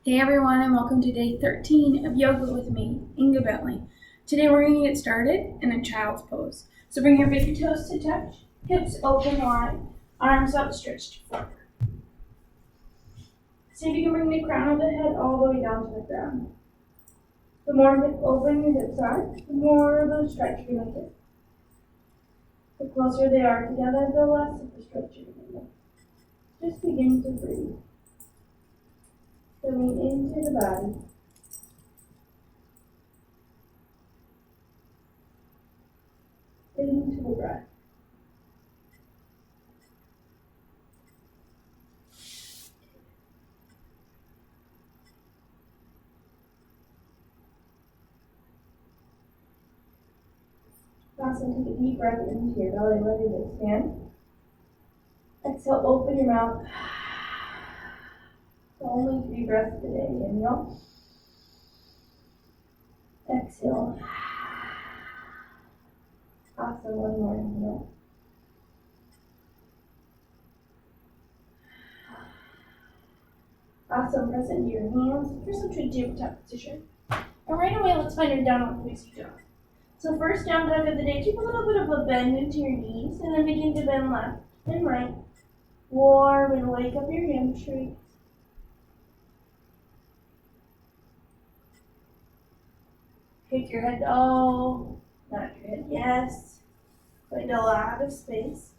Hey everyone, and welcome to day 13 of yoga with me, Inga Bentley. Today we're going to get started in a child's pose. So bring your baby toes to touch, hips open wide, arms outstretched forward. See if you can bring the crown of the head all the way down to the ground. The more hip open your hips are, the more of a stretch you're going to get. The closer they are together, the less of a stretch you're going to get. Just begin to breathe. Coming into the body. Into the breath. Awesome. Take a deep breath into your belly, let it expand. Exhale, open your mouth. Only 3 breaths today. Inhale. Exhale. Awesome. One more inhale. Awesome. Press into your hands. Press into a tabletop position. And right away, let's find your downward facing dog. So first down dog of the day, take a little bit of a bend into your knees, and then begin to bend left and right. Warm and wake up your hamstrings. Take your head not your head, yes. Find a lot of space.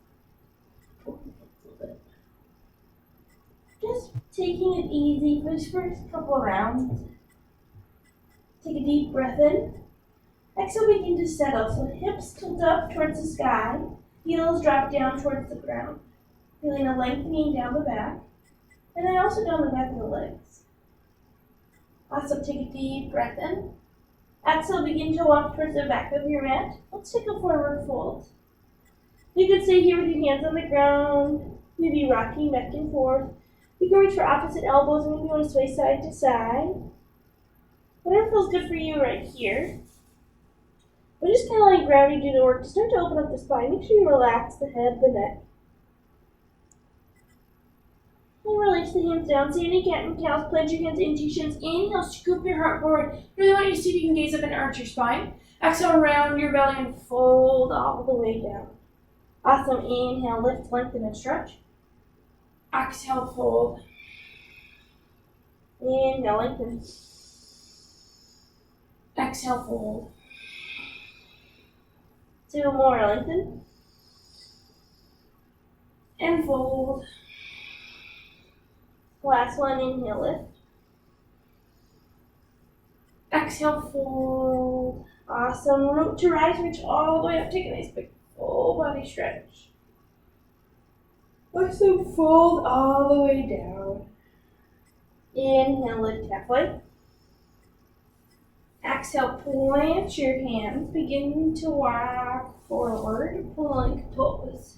Just taking it easy for this first couple rounds. Take a deep breath in. Exhale, begin to settle. So hips tilt up towards the sky, heels drop down towards the ground. Feeling a lengthening down the back, and then also down the back of the legs. Also take a deep breath in. Exhale, begin to walk towards the back of your mat. Let's take a forward fold. You can stay here with your hands on the ground, maybe rocking back and forth. You can reach for opposite elbows and maybe you want to sway side to side. Whatever feels good for you right here. But just kind of letting gravity do the work to start to open up the spine. Make sure you relax the head, the neck. And release the hands down. See any cat and cows. Plant your hands into your shins. Inhale, scoop your heart forward. Really want you to see if you can gaze up and arch your spine. Exhale, round your belly and fold all the way down. Awesome. Inhale, lift, lengthen, and stretch. Exhale, fold. Inhale, lengthen. Exhale, fold. 2 more, lengthen. And fold. Last one, inhale, lift. Exhale, fold. Awesome. Root to rise, reach all the way up. Take a nice big full body stretch. Awesome. Fold all the way down. Inhale, lift halfway. Exhale, plant your hands. Begin to walk forward. Plank pose.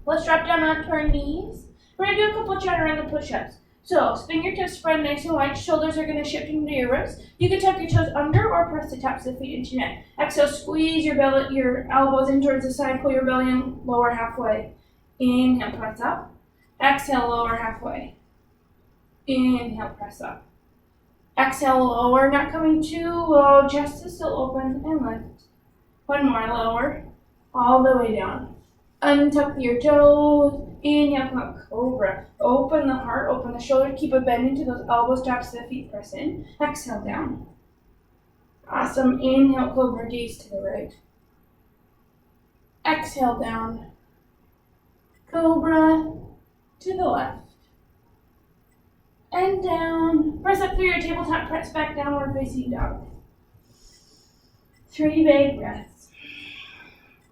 Let's drop down onto our knees. We're going to do a couple chaturanga push-ups. So, fingertips spread nice and wide. Shoulders are going to shift into your ribs. You can tuck your toes under or press the tops of the feet into your neck. Exhale, squeeze your belly, your elbows in towards the side. Pull your belly in, lower halfway. Inhale, press up. Exhale, lower halfway. Inhale, press up. Exhale, lower, not coming too low. Chest is still open and lift. One more, lower. All the way down. Untuck your toes. Inhale, come up, cobra. Open the heart, open the shoulder. Keep a bend into those elbows, tops of the feet, press in. Exhale, down. Awesome. Inhale, cobra, gaze to the right. Exhale, down. Cobra to the left. And down. Press up through your tabletop, press back downward facing dog. 3 big breaths.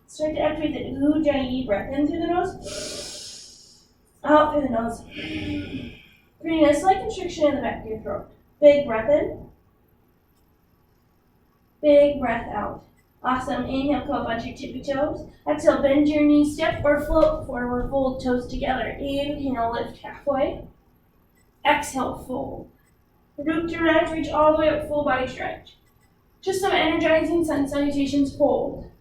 Start to activate the Ujjayi breath in through the nose, out through the nose. Creating a slight constriction in the back of your throat. Big breath in. Big breath out. Awesome. Inhale, come up onto your tippy toes. Exhale, bend your knees, step or float forward, fold toes together. Inhale, lift halfway. Exhale, fold. Root to rise, reach all the way up, full body stretch. Just some energizing sun salutations, fold.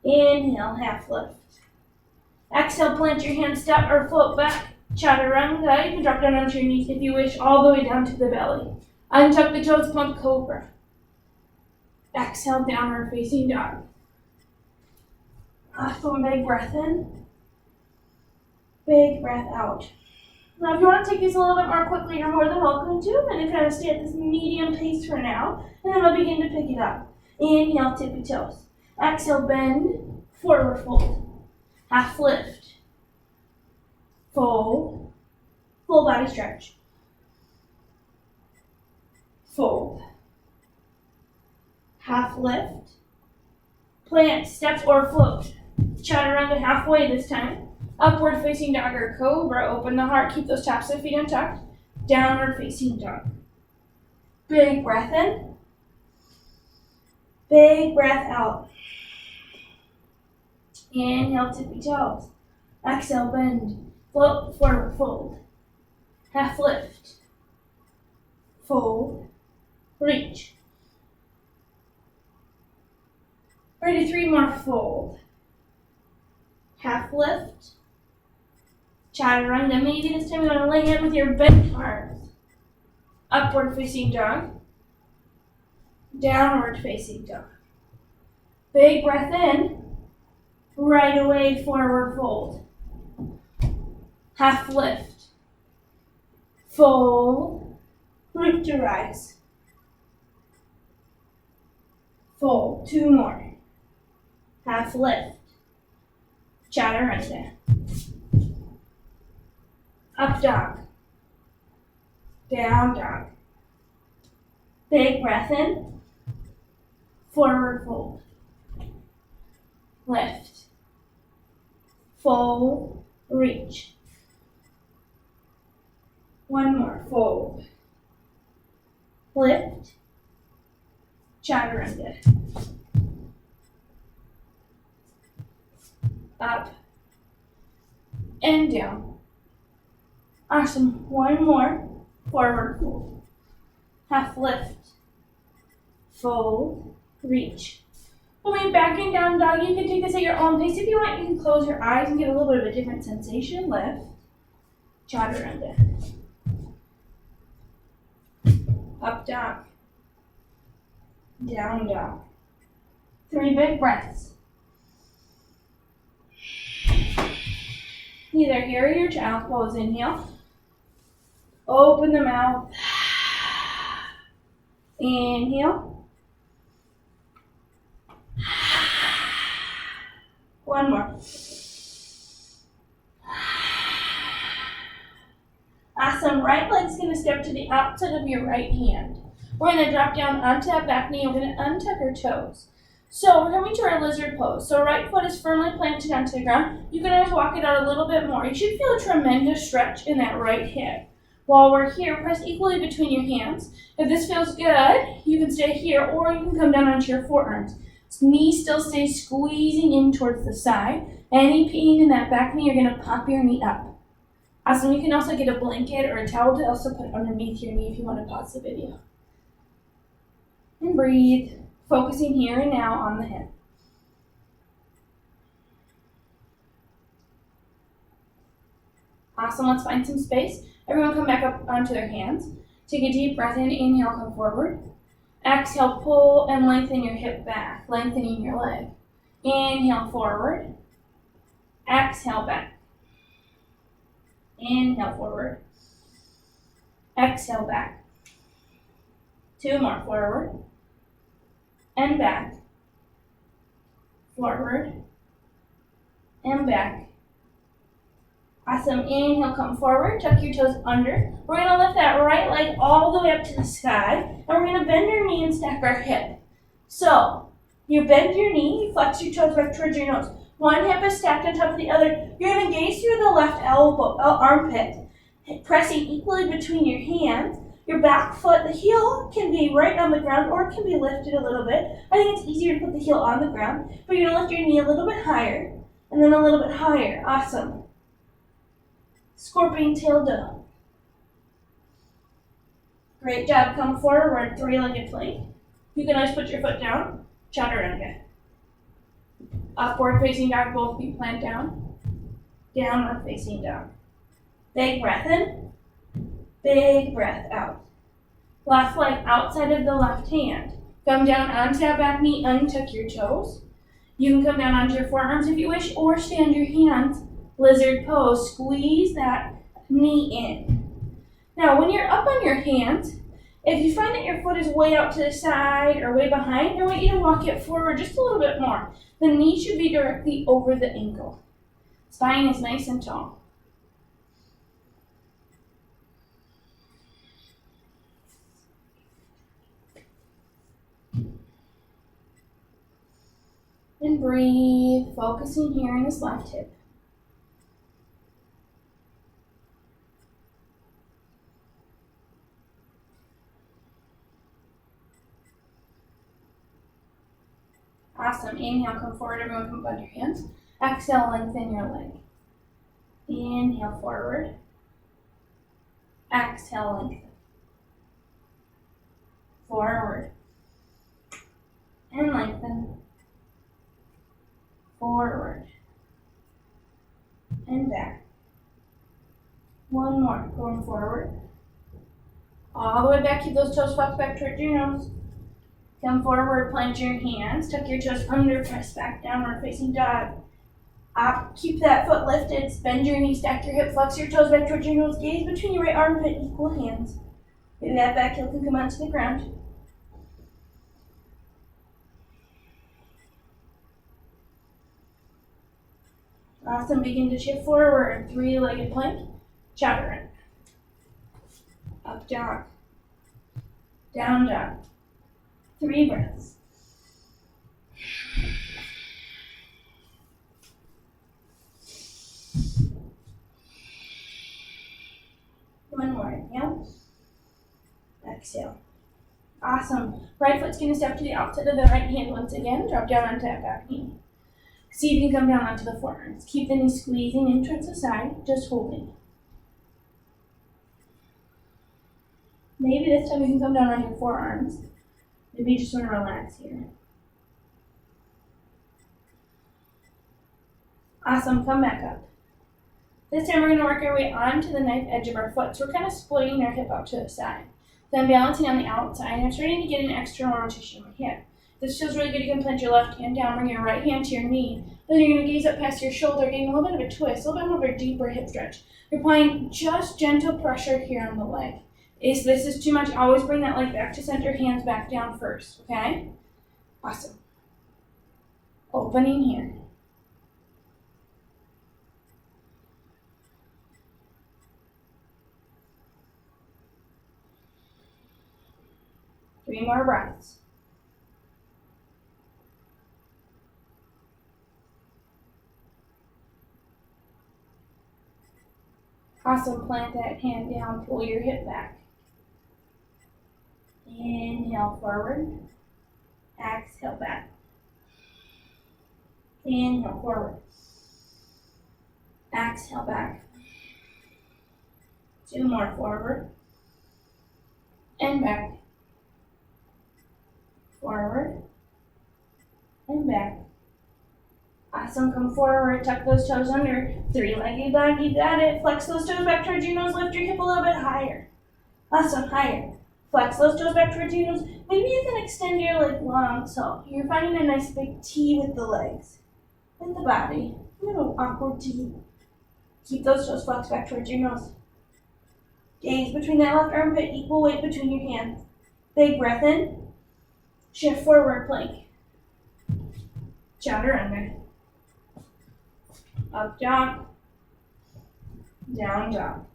Inhale, half lift. Exhale, plant your hands, step or float back. Chaturanga, you can drop down onto your knees if you wish, all the way down to the belly. Untuck the toes, plank cobra. Exhale, downward facing dog. Awesome, big breath in. Big breath out. Now, if you want to take these a little bit more quickly, you're more than welcome to. I'm going to kind of stay at this medium pace for now, and then I'll begin to pick it up. Inhale, tippy toes. Exhale, bend, forward fold. Half lift. Fold. Full body stretch. Fold. Half lift. Plant, steps, or float. Chaturanga halfway this time. Upward facing dog or cobra. Open the heart. Keep those taps of feet untucked. Downward facing dog. Big breath in. Big breath out. Inhale, tippy toes. Exhale, bend. Float, forward fold. Half lift. Fold. Reach. Ready, 3 more. Fold. Half lift. Chaturanga. Maybe this time you want to lay in with your bent arms. Upward facing dog. Downward facing dog. Big breath in. Right away, forward fold. Half lift. Fold. Root to rise. Fold. 2 more. Half lift. Chaturanga. Up dog. Down dog. Big breath in. Forward fold. Lift. Fold. Reach. 1 more. Fold. Lift. Chaturanga. Up. And down. Awesome. 1 more. Forward fold. Half lift. Fold. Reach. When we back and down dog, you can take this at your own pace. If you want, you can close your eyes and get a little bit of a different sensation. Lift. Chaturanga. Up dog. Down dog. 3 big breaths. Either here or your child's pose. Inhale. Open the mouth. Inhale. 1 more. Awesome. Right leg's going to step to the outside of your right hand. We're going to drop down onto that back knee. We're going to untuck our toes. So we're coming to our lizard pose. So right foot is firmly planted onto the ground. You can always walk it out a little bit more. You should feel a tremendous stretch in that right hip. While we're here, press equally between your hands. If this feels good, you can stay here or you can come down onto your forearms. Knee still stays squeezing in towards the side. Any pain in that back knee, you're going to pop your knee up. Awesome. You can also get a blanket or a towel to also put underneath your knee if you want to pause the video. And breathe, focusing here and now on the hip. Awesome. Let's find some space. Everyone come back up onto their hands. Take a deep breath in. Inhale, come forward. Exhale, pull and lengthen your hip back, lengthening your leg. Inhale, forward. Exhale, back. Inhale, forward. Exhale, back. 2 more, forward. And back. Forward. And back. Awesome. Inhale, come forward. Tuck your toes under. We're going to lift that right leg all the way up to the sky. And we're going to bend your knee and stack our hip. So, you bend your knee, you flex your toes back towards your nose. One hip is stacked on top of the other. You're going to gaze through the left armpit, pressing equally between your hands. Your back foot, the heel can be right on the ground or it can be lifted a little bit. I think it's easier to put the heel on the ground, but you're going to lift your knee a little bit higher and then a little bit higher. Awesome. Scorpion tail dog. Great job. Come forward, 3-legged plank. You can always put your foot down. Chaturanga. Upward facing dog, both feet plant down. Downward facing dog. Big breath in, big breath out. Left leg outside of the left hand. Come down onto that back knee, untuck your toes. You can come down onto your forearms if you wish, or stay on your hands. Lizard pose, squeeze that knee in. Now, when you're up on your hands, if you find that your foot is way out to the side or way behind, I want you to walk it forward just a little bit more. The knee should be directly over the ankle. Spine is nice and tall. And breathe, focusing here in this left hip. Awesome. Inhale, come forward. Everyone come up on your hands. Exhale, lengthen your leg. Inhale, forward. Exhale, lengthen. Forward. And lengthen. Forward. And back. One more. Going forward. All the way back. Keep those toes flexed back towards your nose. Come forward, plant your hands, tuck your toes under, press back, downward facing dog. Up, keep that foot lifted, bend your knee, stack your hip, flex your toes back towards your nose, gaze between your right armpit, equal hands. Maybe that back heel can come onto the ground. Awesome, begin to shift forward, three-legged plank, chaturanga. Up dog, down dog. 3 breaths. One more. Inhale. Exhale. Awesome. Right foot's going to step to the outside of the right hand once again. Drop down onto that back knee. See if you can come down onto the forearms. Keep the knee squeezing in towards the side, just holding. Maybe this time you can come down on your forearms. Maybe you just want to relax here. Awesome, come back up. This time we're going to work our way onto the knife edge of our foot. So we're kind of splitting our hip out to the side. Then balancing on the outside. I'm starting to get an external rotation in my hip. This feels really good. You can plant your left hand down, bring your right hand to your knee. Then you're going to gaze up past your shoulder, getting a little bit of a twist, a little bit more of a deeper hip stretch. You're applying just gentle pressure here on the leg. If this is too much, always bring that leg back to center, hands back down first, okay? Awesome. Opening here. Three more breaths. Awesome, plant that hand down, pull your hip back. Inhale forward, exhale back. Inhale forward, exhale back. 2 more forward, and back. Forward, and back. Awesome, come forward, tuck those toes under. 3-legged dog, you got it. Flex those toes back towards your nose, lift your hip a little bit higher. Awesome, higher. Flex those toes back towards your nose. Maybe you can extend your leg long, so you're finding a nice big T with the legs. With the body, a little awkward T. Keep those toes flexed back towards your nose. Gaze between that left armpit, equal weight between your hands. Big breath in. Shift forward plank. Chaturanga. Up dog. Down dog.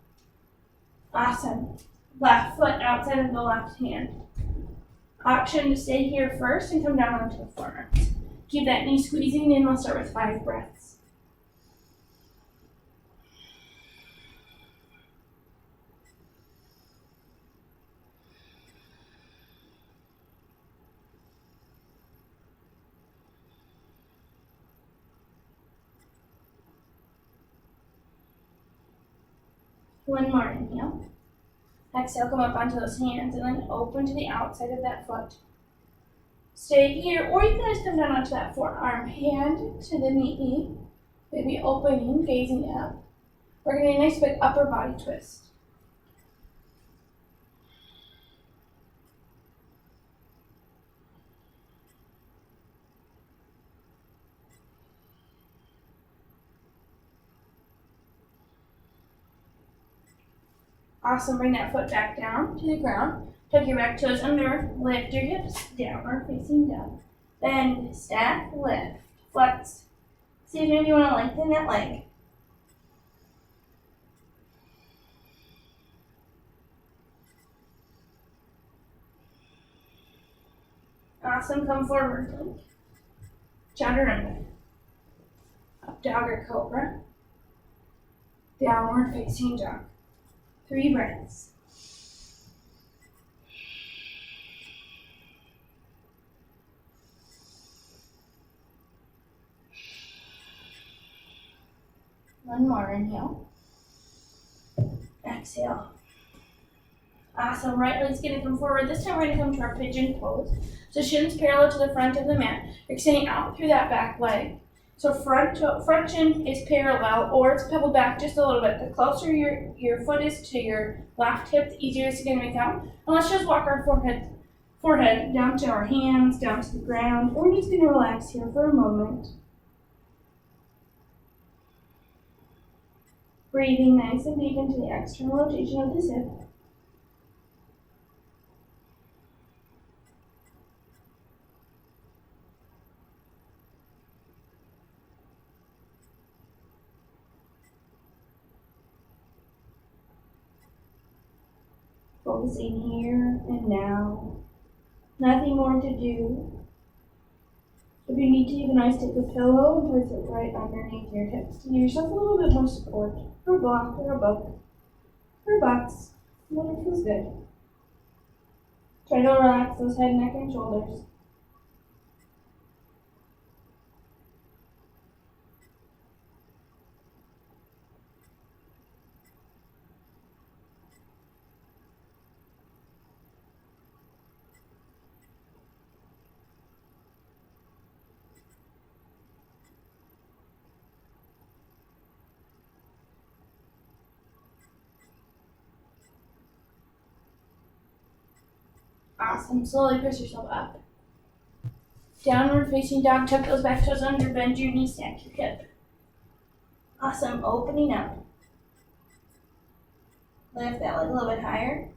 Awesome. Left foot outside of the left hand. Option to stay here first and come down onto the forearms. Keep that knee squeezing in. We'll start with 5 breaths. One more inhale. Exhale, come up onto those hands and then open to the outside of that foot. Stay here, or you can just come down onto that forearm, hand to the knee, maybe opening, gazing up. We're gonna do a nice big upper body twist. Awesome, bring that foot back down to the ground. Tuck your back toes under, lift your hips, downward facing dog. Bend, stack, lift, flex. See if you want to lengthen that leg. Awesome, come forward, plank. Chaturanga. Up dog or cobra. Downward facing dog. 3 breaths. One more, inhale. Exhale. Awesome, right leg's gonna come forward. This time we're gonna come to our pigeon pose. So shins parallel to the front of the mat. You're extending out through that back leg. So front shin is parallel or it's pebbled back just a little bit. The closer your foot is to your left hip, the easier it's gonna become. And let's just walk our forehead down to our hands, down to the ground. We're just gonna relax here for a moment. Breathing nice and deep into the external rotation of this hip. Focusing here and now. Nothing more to do. If you need to, you can always take a pillow and place it right underneath your hips to give yourself a little bit more support, or a block, or a book, or a box, whatever feels good. Try to relax those head, neck, and shoulders. Awesome. Slowly press yourself up. Downward facing dog. Tuck those back toes under. Bend your knee. Stack your hip. Awesome. Opening up. Lift that leg a little bit higher.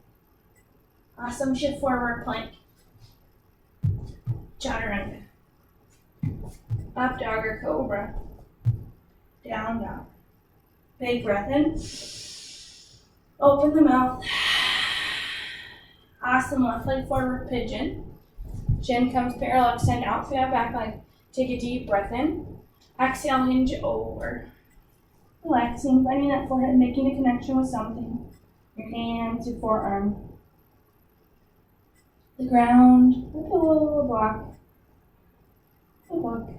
Awesome. Shift forward plank. Chaturanga. Up dog or cobra. Down dog. Big breath in. Open the mouth. Awesome, left leg forward pigeon. Chin comes parallel, extend out through that back leg. Take a deep breath in. Exhale, hinge over. Relaxing, finding that forehead, making a connection with something. Your hands, your forearm. The ground, a pillow, a block, a book.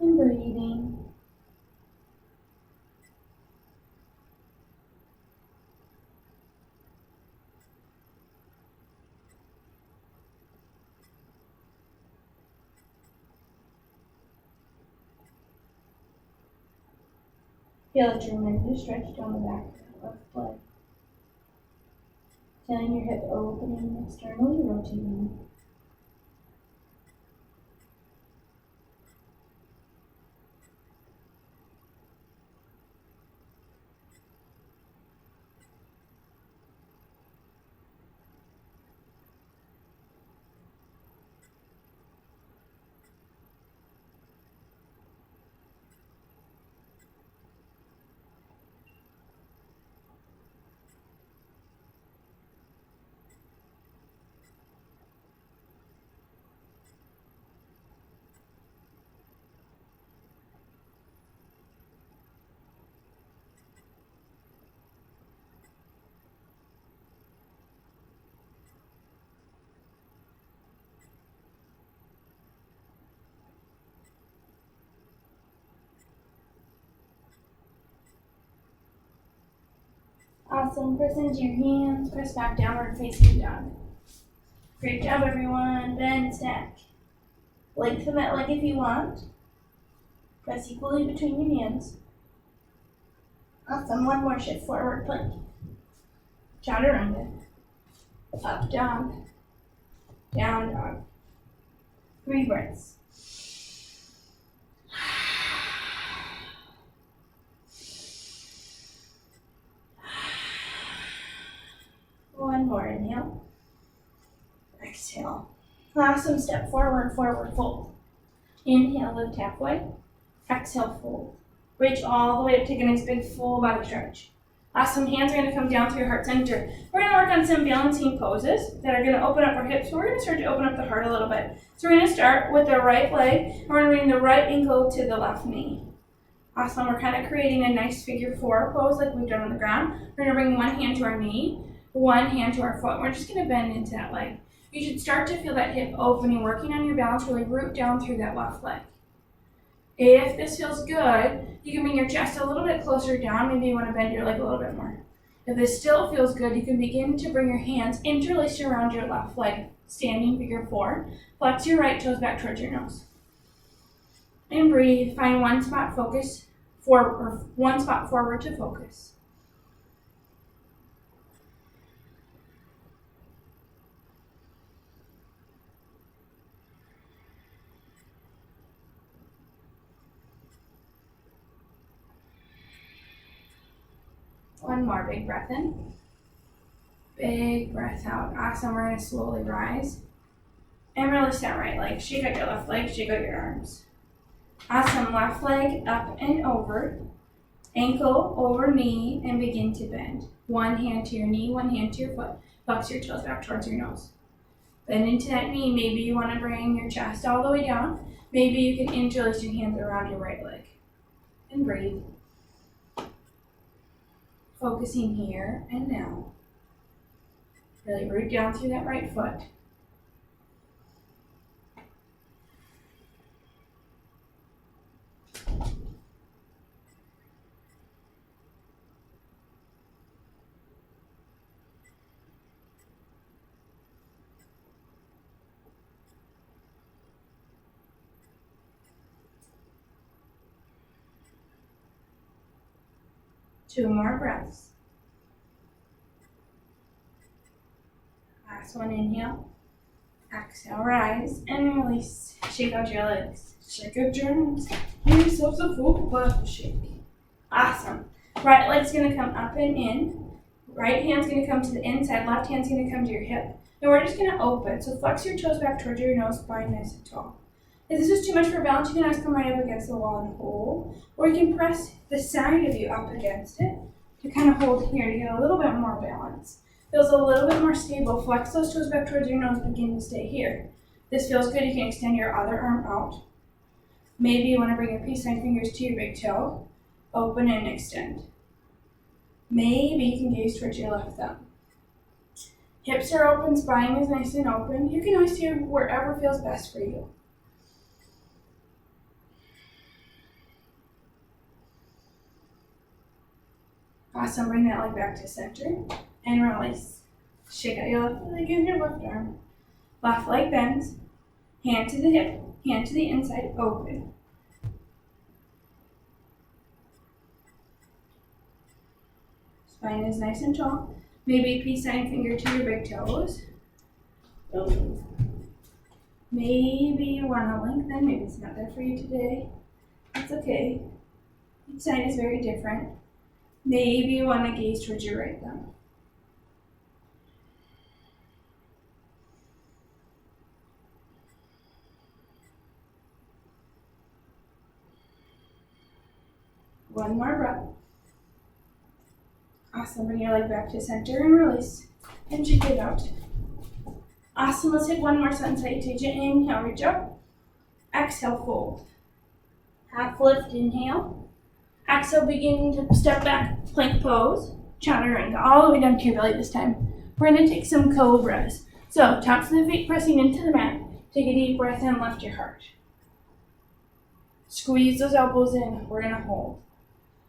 And breathing. Feel a tremendous stretch down the back of the left leg. Feeling your hip opening, externally rotating. Awesome. Press into your hands. Press back downward facing dog. Great job, everyone. Bend, stack. Lengthen that leg if you want. Press equally between your hands. Awesome. One more shift forward plank. Chaturanga. Up dog. Down dog. 3 breaths. One more inhale. Exhale. Awesome. Step forward, forward fold. Inhale, lift halfway. Exhale, fold. Reach all the way up, take a nice big full body stretch. Awesome. Hands are going to come down through your heart center. We're going to work on some balancing poses that are going to open up our hips. We're going to start to open up the heart a little bit. So we're going to start with the right leg. And we're going to bring the right ankle to the left knee. Awesome. We're kind of creating a nice figure 4 pose like we've done on the ground. We're going to bring one hand to our knee, one hand to our foot. We're just going to bend into that leg. You should start to feel that hip opening, working on your balance, really root down through that left leg. If this feels good, you can bring your chest a little bit closer down. Maybe you want to bend your leg a little bit more. If this still feels good, you can begin to bring your hands interlaced around your left leg, standing figure 4. Flex your right toes back towards your nose. And breathe. Find one spot forward to focus. One more big breath in. Big breath out. Awesome. We're going to slowly rise. And release that right leg. Shake out your left leg. Shake out your arms. Awesome. Left leg up and over. Ankle over knee and begin to bend. One hand to your knee, one hand to your foot. Flex your toes back towards your nose. Bend into that knee. Maybe you want to bring your chest all the way down. Maybe you can interlace your hands around your right leg. And breathe. Focusing here and now. Really root down through that right foot. Two more breaths. Last one, inhale. Exhale, rise and release. Shake out your legs. Shake out your arms. Give yourself a full butt shake. Awesome. Right leg's going to come up and in. Right hand's going to come to the inside. Left hand's going to come to your hip. And we're just going to open. So flex your toes back towards your nose, spine nice and tall. If this is too much for balance, you can always come right up against the wall and hold. Or you can press the side of you up against it to kind of hold here to get a little bit more balance. Feels a little bit more stable. Flex those toes back towards your nose, begin to stay here. This feels good. You can extend your other arm out. Maybe you want to bring your peace sign fingers to your big toe. Open and extend. Maybe you can gaze towards your left thumb. Hips are open, spine is nice and open. You can always see wherever feels best for you. Awesome. Bring that leg back to center and release. Shake out your left leg and your left arm. Left leg bends. Hand to the hip, hand to the inside, open. Spine is nice and tall. Maybe peace sign finger to your big toes. Maybe you want to lengthen. Maybe it's not there for you today. That's okay. Each side is very different. Maybe you want to gaze towards your right thumb. One more breath. Awesome. Bring your leg back to center and release. And shake it out. Awesome. Let's hit one more sun salutation. Inhale, reach up. Exhale, fold. Half lift, inhale. Exhale, begin to step back, plank pose. Chaturanga, all the way down to your belly this time. We're going to take some cobras. So, tops of the feet pressing into the mat. Take a deep breath in, lift your heart. Squeeze those elbows in. We're going to hold.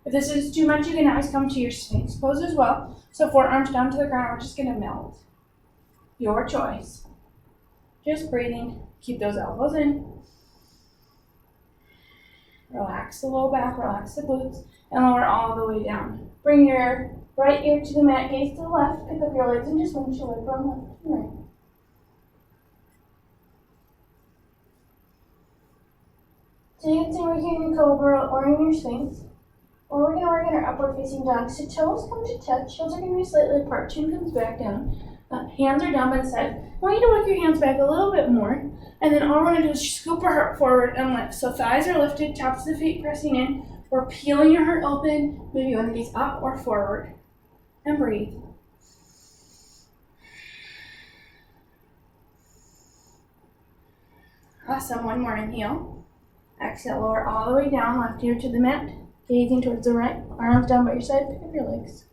If this is too much, you can always come to your Sphinx pose as well. So, forearms down to the ground, we're just going to melt. Your choice. Just breathing. Keep those elbows in. Relax the low back, relax the glutes, and lower all the way down. Bring your right ear to the mat, gaze to the left, pick up your legs and just windshield wiper from left to right. So you can see we're here in Cobra or in your Sphinx. Or we're going to work on our upward facing dog. So toes come to touch, heels are going to be slightly apart, chin comes back down. Hands are down by the side. I want you to work your hands back a little bit more. And then all we're going to do is scoop our heart forward and lift. So thighs are lifted, tops of the feet pressing in. We're peeling your heart open. Maybe you want to gaze up or forward. And breathe. Awesome. One more. Inhale. Exhale. Lower all the way down. Left ear to the mat. Gazing towards the right. Arms down by your side. Pick up your legs.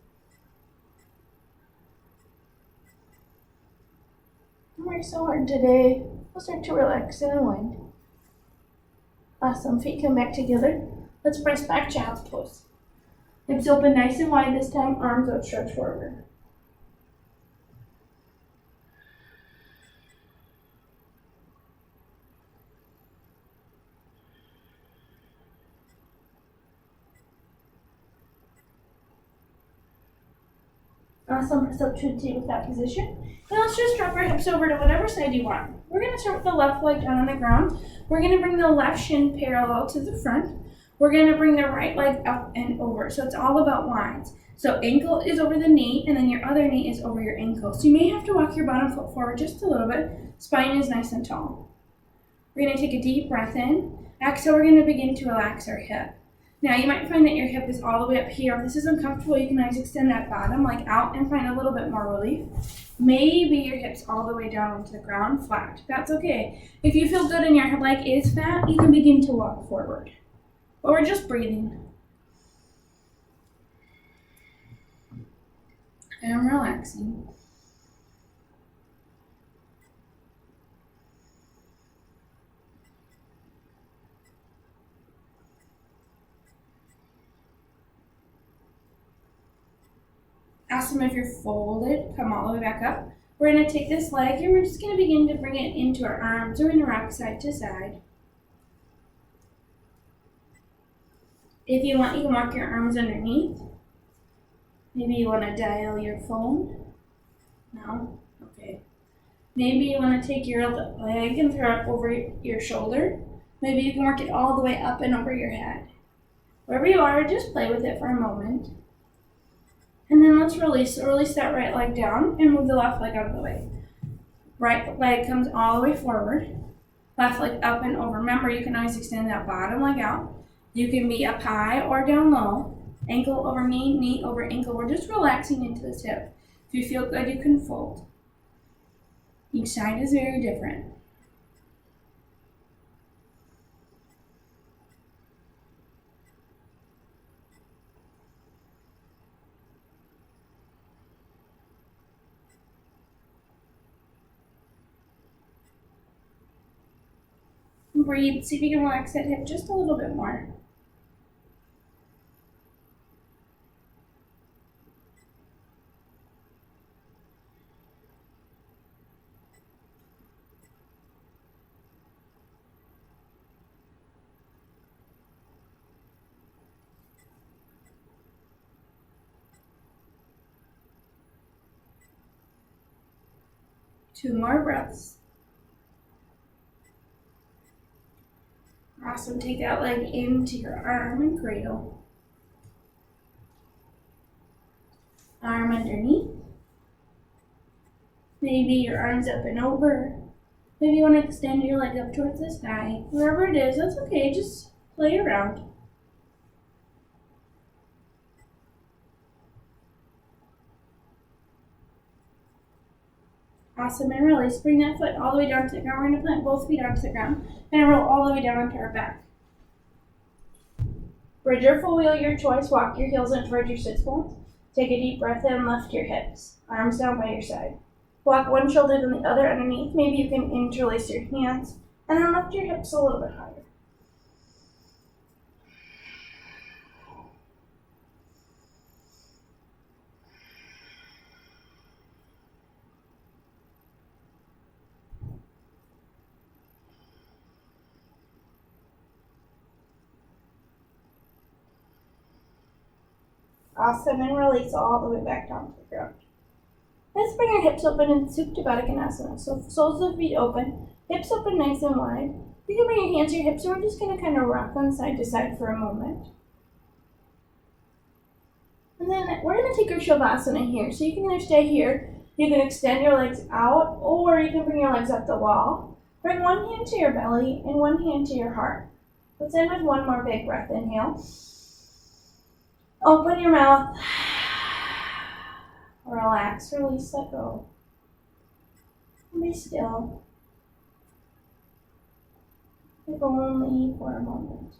Don't work so hard today. We'll start to relax and unwind. Awesome. Feet come back together. Let's press back child's pose. Hips open nice and wide this time. Arms outstretched forward. Awesome. Press up to a T with that position. Now let's just drop our hips over to whatever side you want. We're going to start with the left leg down on the ground. We're going to bring the left shin parallel to the front. We're going to bring the right leg up and over. So it's all about lines. So ankle is over the knee, and then your other knee is over your ankle. So you may have to walk your bottom foot forward just a little bit. Spine is nice and tall. We're going to take a deep breath in. Exhale, we're going to begin to relax our hip. Now you might find that your hip is all the way up here. If this is uncomfortable, you can always extend that bottom leg out and find a little bit more relief. Maybe your hips all the way down onto the ground flat. That's okay. If you feel good and your leg is fat, you can begin to walk forward. But we're just breathing. And relaxing. Awesome. If you're folded, come all the way back up. We're going to take this leg and we're just going to begin to bring it into our arms. We're going to rock side to side. If you want, you can walk your arms underneath. Maybe you want to dial your phone. No? Okay. Maybe you want to take your leg and throw it over your shoulder. Maybe you can work it all the way up and over your head. Wherever you are, just play with it for a moment. And then let's release. So release that right leg down and move the left leg out of the way. Right leg comes all the way forward. Left leg up and over. Remember, you can always extend that bottom leg out. You can be up high or down low. Ankle over knee, knee over ankle. We're just relaxing into this hip. If you feel good, you can fold. Each side is very different. Breathe. See if you can relax that hip just a little bit more. Two more breaths. Awesome. Take that leg into your arm and cradle. Arm underneath. Maybe your arms up and over. Maybe you want to extend your leg up towards the sky. Wherever it is, that's okay. Just play around. Awesome, and release. Bring that foot all the way down to the ground. We're going to plant both feet onto the ground and roll all the way down onto our back. Bridge or full wheel, your choice. Walk your heels in towards your sits bones. Take a deep breath in, lift your hips. Arms down by your side. Walk one shoulder then the other underneath. Maybe you can interlace your hands and then lift your hips a little bit higher. Awesome, and release all the way back down to the ground. Let's bring our hips open in Supta Baddha Konasana. So soles of the feet open, hips open nice and wide. You can bring your hands to your hips, and we're just going to kind of rock them side to side for a moment. And then we're going to take our Shavasana here. So you can either stay here, you can extend your legs out, or you can bring your legs up the wall. Bring one hand to your belly and one hand to your heart. Let's end with one more big breath. Inhale. Open your mouth. Relax, release, let go. And be still. If only for a moment.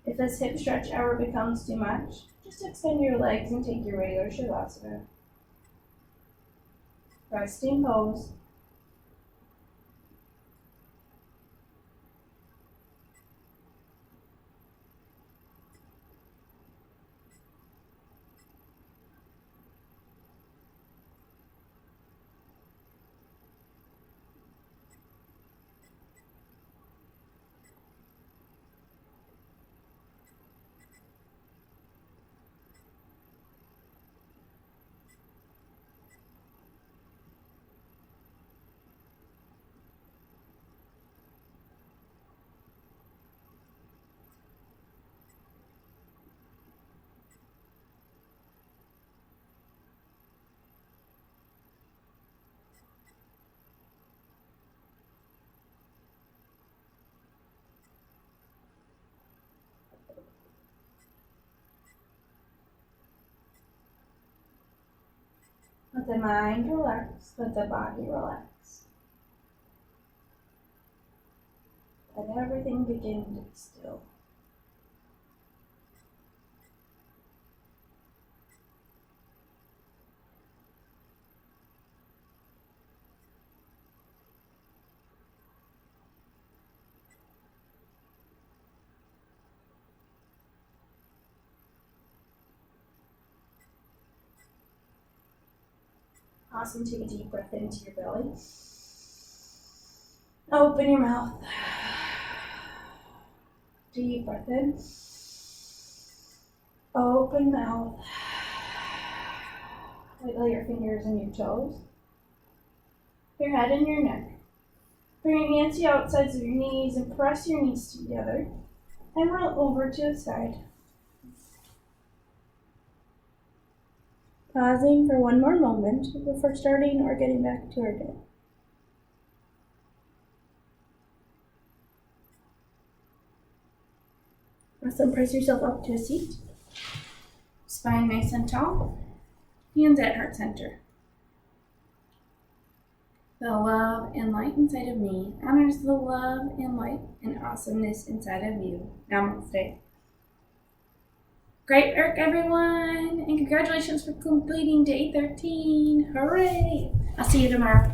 If this hip stretch ever becomes too much, just extend your legs and take your regular Shavasana. Resting pose. Let the mind relax, let the body relax. Let everything begin to be still. Awesome. Take a deep breath into your belly. Open your mouth. Deep breath in. Open mouth. Wiggle your fingers and your toes. Your head and your neck. Bring your hands to the outsides of your knees and press your knees together. And roll over to the side. Pausing for one more moment before starting or getting back to our day. Awesome. Press yourself up to a seat. Spine nice and tall. Hands at heart center. The love and light inside of me honors the love and light and awesomeness inside of you. Namaste. Great work, everyone, and congratulations for completing day 13. Hooray! I'll see you tomorrow.